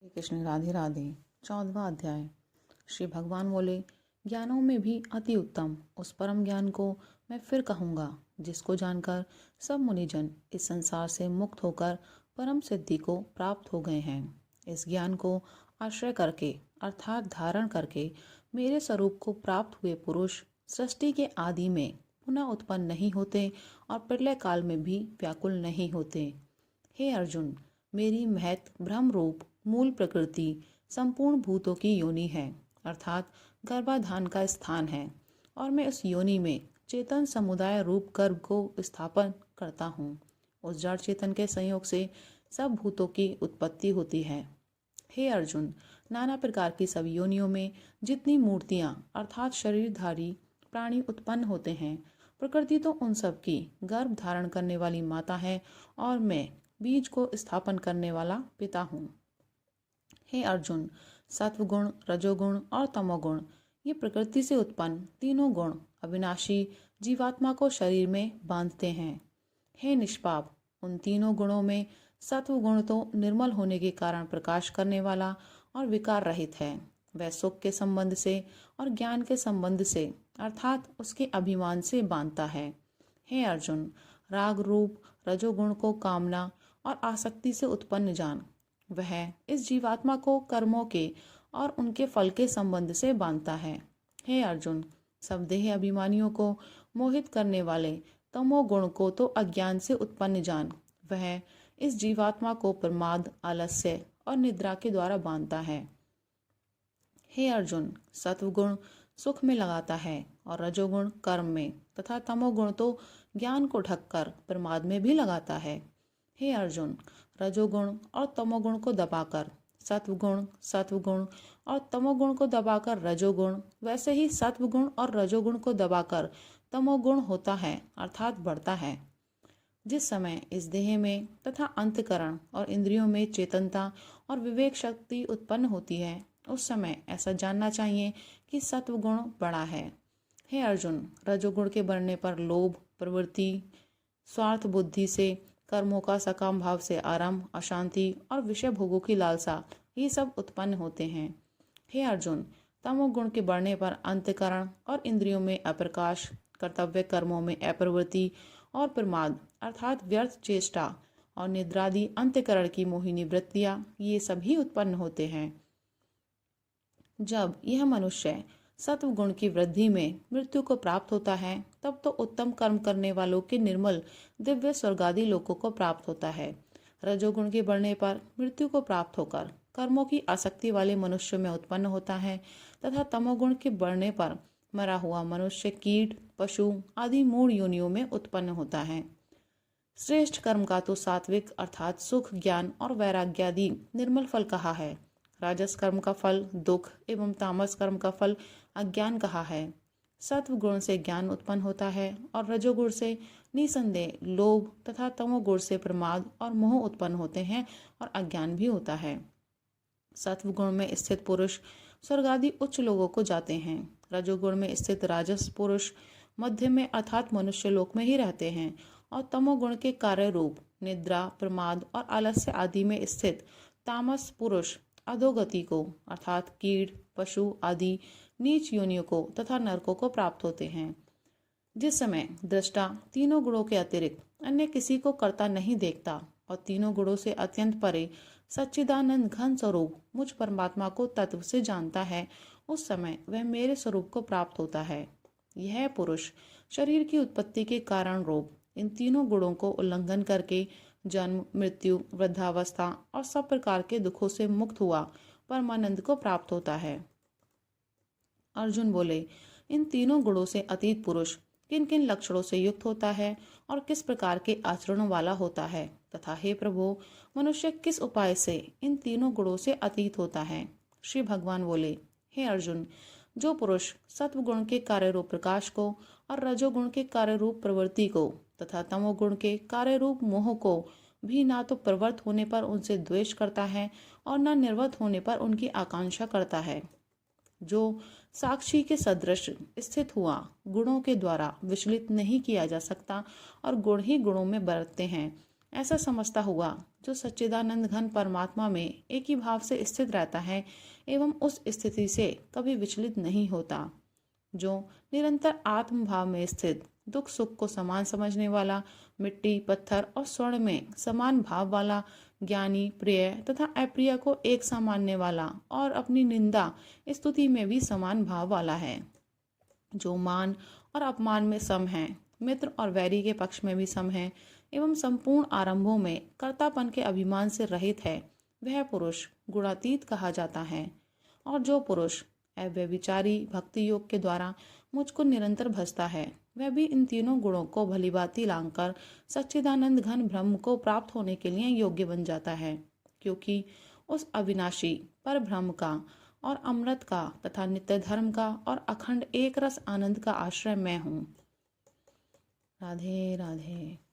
श्री कृष्ण राधे राधे। 14वां अध्याय। श्री भगवान बोले, ज्ञानों में भी अति उत्तम उस परम ज्ञान को मैं फिर कहूँगा, जिसको जानकर सब मुनिजन इस संसार से मुक्त होकर परम सिद्धि को प्राप्त हो गए हैं। इस ज्ञान को आश्रय करके अर्थात धारण करके मेरे स्वरूप को प्राप्त हुए पुरुष सृष्टि के आदि में पुनः उत्पन्न नहीं होते और प्रलय काल में भी व्याकुल नहीं होते। हे अर्जुन, मेरी महत ब्रह्म रूप मूल प्रकृति संपूर्ण भूतों की योनि है, अर्थात गर्भाधान का स्थान है, और मैं उस योनि में चेतन समुदाय रूप गर्भ को स्थापन करता हूँ। उस जड़ चेतन के संयोग से सब भूतों की उत्पत्ति होती है। हे अर्जुन, नाना प्रकार की सब योनियों में जितनी मूर्तियाँ अर्थात शरीरधारी प्राणी उत्पन्न होते हैं, प्रकृति तो उन सब की गर्भ धारण करने वाली माता है और मैं बीज को स्थापन करने वाला पिता हूँ। हे अर्जुन, सत्वगुण, रजोगुण और तमोगुण ये प्रकृति से उत्पन्न तीनों गुण अविनाशी जीवात्मा को शरीर में बांधते हैं। हे निष्पाप, उन तीनों गुणों में सत्वगुण तो निर्मल होने के कारण प्रकाश करने वाला और विकार रहित है। वह सुख के संबंध से और ज्ञान के संबंध से अर्थात उसके अभिमान से बांधता है। हे अर्जुन, राग रूप रजोगुण को कामना और आसक्ति से उत्पन्न जान। वह इस जीवात्मा को कर्मों के और उनके फल के संबंध से बांधता है। हे अर्जुन, सब देह अभिमानियों को मोहित करने वाले तमोगुण को तो अज्ञान से उत्पन्न जान। वह इस जीवात्मा को प्रमाद, आलस्य और निद्रा के द्वारा बांधता है। हे अर्जुन, सत्वगुण सुख में लगाता है और रजोगुण कर्म में तथा तमोगुण तो ज्ञान को ढककर प्रमाद में भी लगाता है। हे अर्जुन, रजोगुण और तमोगुण को दबाकर सत्वगुण और तमोगुण को दबाकर रजोगुण, वैसे ही सत्वगुण और रजोगुण को दबाकर तमोगुण होता है अर्थात बढ़ता है। जिस समय इस देह में तथा अंतकरण और इंद्रियों में चेतनता और विवेक शक्ति उत्पन्न होती है, उस समय ऐसा जानना चाहिए कि सत्वगुण बड़ा है। हे अर्जुन, रजोगुण के बढ़ने पर लोभ, प्रवृत्ति, स्वार्थ बुद्धि से, कर्मों का सकाम भाव से आरंभ, अशांति और विषय भोगों की लालसा, ये सब उत्पन्न होते हैं। हे अर्जुन, तमोगुण के बढ़ने पर अंतकरण और इंद्रियों में अप्रकाश, कर्तव्य कर्मों में अप्रवृत्ति और प्रमाद अर्थात व्यर्थ चेष्टा और निद्रादि अंतकरण की मोहिनी वृत्तियां, ये सभी उत्पन्न होते हैं। जब यह मनुष्य सत्वगुण की वृद्धि में मृत्यु को प्राप्त होता है, तब तो उत्तम कर्म करने वालों के निर्मल दिव्य स्वर्गादि लोकों को प्राप्त होता है। रजोगुण के बढ़ने पर मृत्यु को प्राप्त होकर कर्मों की आसक्ति वाले मनुष्य में उत्पन्न होता है तथा तमोगुण के बढ़ने पर मरा हुआ मनुष्य कीट, पशु आदि मूढ़ योनियों में उत्पन्न होता है। श्रेष्ठ कर्म का तो सात्विक अर्थात सुख, ज्ञान और वैराग्यादि निर्मल फल कहा है। राजस कर्म का फल दुख एवं तामस कर्म का फल अज्ञान कहा है। सत्व गुण से ज्ञान उत्पन्न होता है और रजोगुण से निसंदेह लोभ तथा तमोगुण से प्रमाद और मोह उत्पन्न होते हैं और अज्ञान भी होता है। सत्व गुण में स्थित पुरुष स्वर्ग आदि उच्च लोगों को जाते हैं। रजोगुण में स्थित राजस पुरुष मध्य में अर्थात मनुष्य लोक में ही रहते हैं और तमोगुण के कार्य रूप निद्रा, प्रमाद और आलस्य आदि में स्थित तामस पुरुष अधोगति को अर्थात कीट, पशु आदि नीच योनियों को तथा नरकों को प्राप्त होते हैं। जिस समय दृष्टा तीनों गुणों के अतिरिक्त अन्य किसी को करता नहीं देखता और तीनों गुणों से अत्यंत परे सच्चिदानंद घन स्वरूप मुझ परमात्मा को तत्व से जानता है, उस समय वह मेरे स्वरूप को प्राप्त होता है। यह पुरुष शरीर की उत्पत्ति के कारण रूप इन तीनों गुणों को उल्लंघन करके जन्म, मृत्यु, वृद्धावस्था और सब प्रकार के दुखों से मुक्त हुआ परमानंद को प्राप्त होता है। अर्जुन बोले, इन तीनों गुणों से अतीत पुरुष किन किन लक्षणों से युक्त होता है और किस प्रकार के आचरणों वाला होता है, तथा हे प्रभु, मनुष्य किस उपाय से इन तीनों गुणों से अतीत होता है। श्री भगवान बोले, हे अर्जुन, जो पुरुष सत्व गुण के कार्य रूप प्रकाश को और रजोगुण के कार्य रूप प्रवृत्ति को तथा तमोगुण के कार्य रूप मोह को भी ना तो प्रवृत्त होने पर उनसे द्वेष करता है और न निर्वृत्त होने पर उनकी आकांक्षा करता है, जो साक्षी के सदृश स्थित हुआ गुणों के द्वारा विचलित नहीं किया जा सकता और गुण ही गुणों में बरतते हैं, ऐसा समझता हुआ जो सच्चिदानंद घन परमात्मा में एक ही भाव से स्थित रहता है एवं उस स्थिति से कभी विचलित नहीं होता, जो निरंतर आत्म भाव में स्थित, दुख सुख को समान समझने वाला, मिट्टी पत्थर और स्वर्ण में समान भाव वाला, ज्ञानी प्रिय तथा अप्रिय को एक सा मानने वाला और अपनी निंदा स्तुति में भी समान भाव वाला है, जो मान और अपमान में सम है, मित्र और वैरी के पक्ष में भी सम है एवं संपूर्ण आरंभों में कर्तापन के अभिमान से रहित है, वह पुरुष गुणातीत कहा जाता है। और जो पुरुष अव्यभिचारी भक्ति योग के द्वारा मुझको निरंतर भजता है, वह भी इन तीनों गुणों को भलीभांति लांघकर सच्चिदानंद घन ब्रह्म को प्राप्त होने के लिए योग्य बन जाता है, क्योंकि उस अविनाशी पर ब्रह्म का और अमृत का तथा नित्य धर्म का और अखंड एक रस आनंद का आश्रय मैं हूँ। राधे राधे।